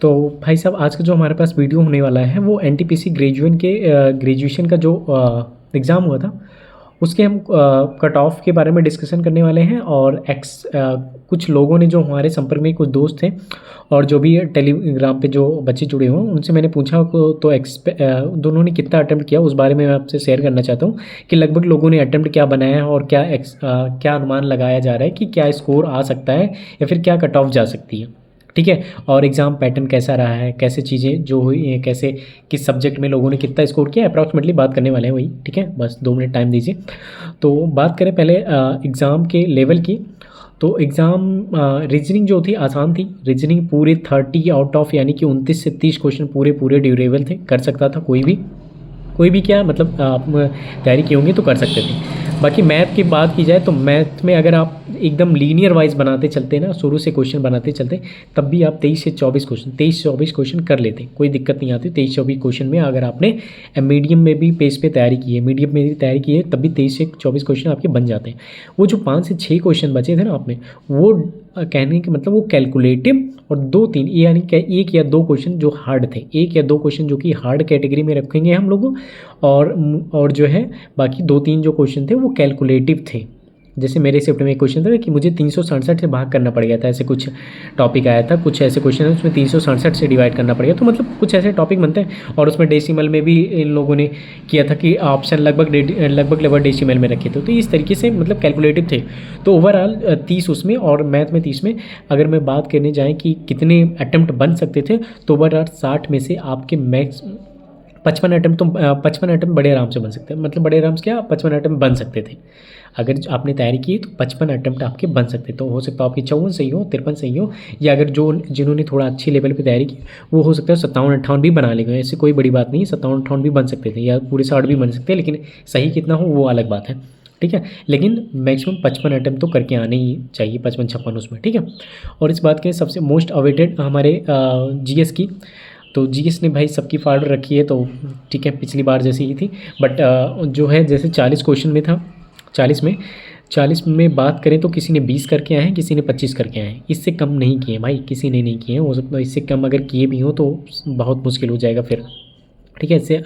तो भाई साहब आज का जो हमारे पास वीडियो होने वाला है वो एनटीपीसी ग्रेजुएशन का जो एग्ज़ाम हुआ था उसके हम कट ऑफ के बारे में डिस्कशन करने वाले हैं। और कुछ लोगों ने जो हमारे संपर्क में कुछ दोस्त थे और जो भी टेलीग्राम पे जो बच्चे जुड़े हुए हैं उनसे मैंने पूछा तो दोनों ने कितना अटेम्प्ट किया उस बारे में मैं आपसे शेयर करना चाहता हूँ कि लगभग लोगों ने अटेम्प्ट क्या बनाया है और क्या अनुमान लगाया जा रहा है कि क्या स्कोर आ सकता है या फिर क्या कट ऑफ जा सकती है। ठीक है, और एग्ज़ाम पैटर्न कैसा रहा है, कैसे चीज़ें जो हुई हैं, कैसे किस सब्जेक्ट में लोगों ने कितना स्कोर किया, अप्रॉक्सीमेटली बात करने वाले हैं वही। ठीक है, बस 2 मिनट टाइम दीजिए। तो बात करें पहले एग्ज़ाम के लेवल की। तो एग्ज़ाम रीजनिंग जो थी आसान थी। रीजनिंग पूरे 30 आउट ऑफ यानी कि 29 से 30 क्वेश्चन पूरे ड्यूरेबल थे, कर सकता था कोई भी क्या मतलब आप तैयारी किए होंगे तो कर सकते थे। बाकी मैथ की बात की जाए तो मैथ में अगर आप एकदम लीनियर वाइज बनाते चलते ना, शुरू से क्वेश्चन बनाते चलते, तब भी आप 23 से 24 क्वेश्चन कर लेते, कोई दिक्कत नहीं आती। 23-24 क्वेश्चन में अगर आपने मीडियम में भी पेज पे तैयारी की है, मीडियम में भी तैयारी की है, तब भी 23 से 24 क्वेश्चन आपके बन जाते हैं। वो जो 5 से 6 क्वेश्चन बचे थे ना आपने, वो कहने का मतलब वो कैलकुलेटिव और 2-3 यानी कि 1 या 2 क्वेश्चन जो हार्ड थे, 1 या 2 क्वेश्चन जो कि हार्ड कैटेगरी में रखेंगे हम लोग। और जो है बाकी 2-3 जो क्वेश्चन थे वो कैलकुलेटिव थे। जैसे मेरे शिफ्ट में एक क्वेश्चन था कि मुझे 367 से भाग करना पड़ गया था, ऐसे कुछ टॉपिक आया था, कुछ ऐसे क्वेश्चन है उसमें 367 से डिवाइड करना पड़ गया। तो मतलब कुछ ऐसे टॉपिक बनते हैं और उसमें डेसिमल में भी इन लोगों ने किया था कि ऑप्शन लगभग डेसिमल में रखे थे। तो इस तरीके से मतलब कैलकुलेटिव थे। तो ओवरऑल 30 उसमें और मैथ में 30 में अगर मैं बात करने जाएँ कि कितने अटैम्प्ट बन सकते थे तो ओवरऑल 60 में से आपके मैक्स 55 अटैम्प्ट बड़े आराम से बन सकते हैं। मतलब बड़े आराम से क्या 55 अटैम्प्ट बन सकते थे। अगर आपने तैयारी की तो 55 अटैम्प्ट आपके बन सकते। तो हो सकता है आपकी 54 सही हो, 53 सही हो, या अगर जिन्होंने थोड़ा अच्छी लेवल पे तैयारी की वो हो सकता है 57-58 भी बना लेंगे। ऐसी कोई बड़ी बात नहीं है, 57-58 भी बन सकते थे या पूरे 60 भी बन सकते हैं, लेकिन सही कितना हो वो अलग बात है। ठीक है, लेकिन मैक्सिमम 55 अटैम्प्ट तो करके आने ही चाहिए, 55-56 उसमें। ठीक है, और इस बात के सबसे मोस्ट अवेटेड हमारे जीएस की, तो जीएस ने भाई सबकी फाड़ रखी है। तो ठीक है, पिछली बार जैसी ही थी, बट जो है जैसे 40 क्वेश्चन में था, 40 में बात करें तो किसी ने 20 करके आए हैं, किसी ने 25 करके आए हैं। इससे कम नहीं किए भाई, किसी ने नहीं किए हैं। हो सकता है इससे कम अगर किए भी हों तो बहुत मुश्किल हो जाएगा फिर। ठीक है, इससे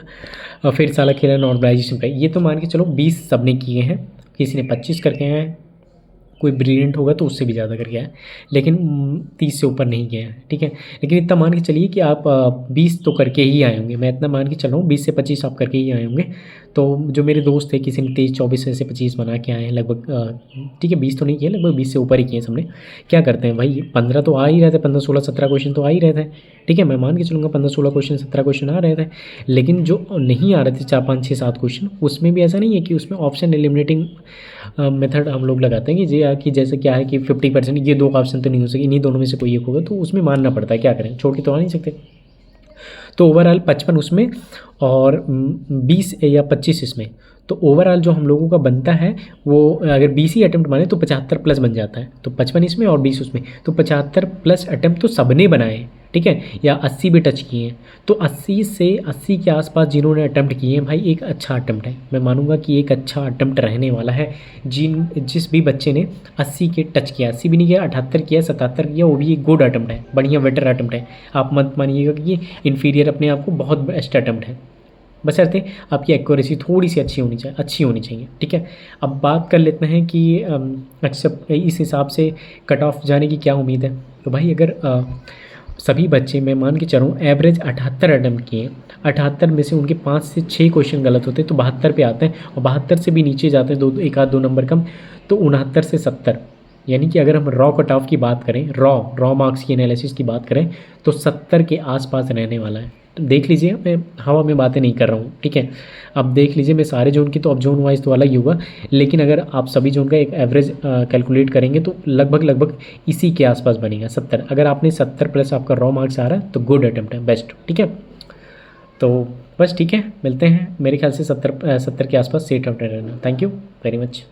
फिर साला खेला नॉर्मलाइजेशन का। ये तो मान के चलो 20 सब ने किए हैं, किसी ने 25 करके आए हैं, कोई ब्रिलियंट होगा तो उससे भी ज़्यादा करके आए, लेकिन 30 से ऊपर नहीं गया है। ठीक है, लेकिन इतना मान के चलिए कि आप 20 तो करके ही आए होंगे। मैं इतना मान के चल रहा हूँ 20 से 25 आप करके ही आए होंगे। तो जो मेरे दोस्त थे किसी ने 23-24 से 25 बना के आए हैं लगभग। ठीक है, 20 तो नहीं किए, लगभग 20 से ऊपर ही किए सबने। क्या करते हैं भाई, 15 तो आ ही रहे थे, 15-16-17 क्वेश्चन तो आ ही रहे थे। ठीक है, मैं मान के चलूँगा 15-16 क्वेश्चन 17 क्वेश्चन आ रहे थे। लेकिन जो नहीं आ रहे थे 4-5-6-7 क्वेश्चन, उसमें भी ऐसा नहीं है कि उसमें ऑप्शन एलिमिनेटिंग मेथड हम लोग लगाते हैं कि जैसे क्या है कि 50% ये 2 का ऑप्शन तो नहीं हो सके, इन्हीं दोनों में से कोई एक होगा, तो उसमें मानना पड़ता है। क्या करें, छोड़ के तो आ नहीं सकते। तो ओवरऑल 55 उसमें और 20 या 25 इसमें। तो ओवरऑल जो हम लोगों का बनता है वो अगर 20 ही अटैम्प्ट माने तो 75 प्लस बन जाता है। तो 55 इसमें और 20 उसमें, तो 75 प्लस अटैम्प्ट तो सबने बनाए। ठीक है, या 80 भी टच किए हैं। तो 80 से 80 के आसपास जिन्होंने अटैम्प्ट किए हैं भाई, एक अच्छा अटैम्प्ट है। मैं मानूंगा कि एक अच्छा अटैम्प्ट रहने वाला है। जिस भी बच्चे ने 80 के टच किया, 80 भी नहीं किया, 78 किया, 77 किया, वो भी एक गुड अटैम्प्ट है, बढ़िया बेटर अटैम्प्ट है। आप मत मानिएगा कि ये इन्फीरियर अपने आप को बहुत बेस्ट अटैम्प्ट है, बशर्ते आपकी एक्यूरेसी थोड़ी सी अच्छी होनी चाहिए। ठीक है, अब बात कर लेते हैं कि अच्छा इस हिसाब से कट ऑफ जाने की क्या उम्मीद है। तो भाई अगर सभी बच्चे मैं मान के चलूँ एवरेज 78 अटैम्प्ट किए, 78 में से उनके 5 से 6 क्वेश्चन गलत होते हैं तो 72 पे आते हैं, और 72 से भी नीचे जाते हैं एक आध 2 नंबर कम, तो 69 से 70। यानी कि अगर हम रॉ कट ऑफ की बात करें, रॉ मार्क्स की एनालिसिस की बात करें तो 70 के आसपास रहने वाला है। देख लीजिए, मैं हवा में बातें नहीं कर रहा हूँ। ठीक है, अब देख लीजिए, मैं सारे जोन की तो अब जोन वाइज तो अलग ही होगा, लेकिन अगर आप सभी जोन का एक एवरेज कैलकुलेट करेंगे तो लगभग इसी के आसपास बनेगा 70। अगर आपने 70 प्लस आपका रॉ मार्क्स आ रहा है तो गुड अटैम्प्ट है, बेस्ट। ठीक है, तो बस ठीक है, मिलते हैं। मेरे ख्याल से 70 के आसपास सेट अटैम्प्ट रहना। Thank you very much.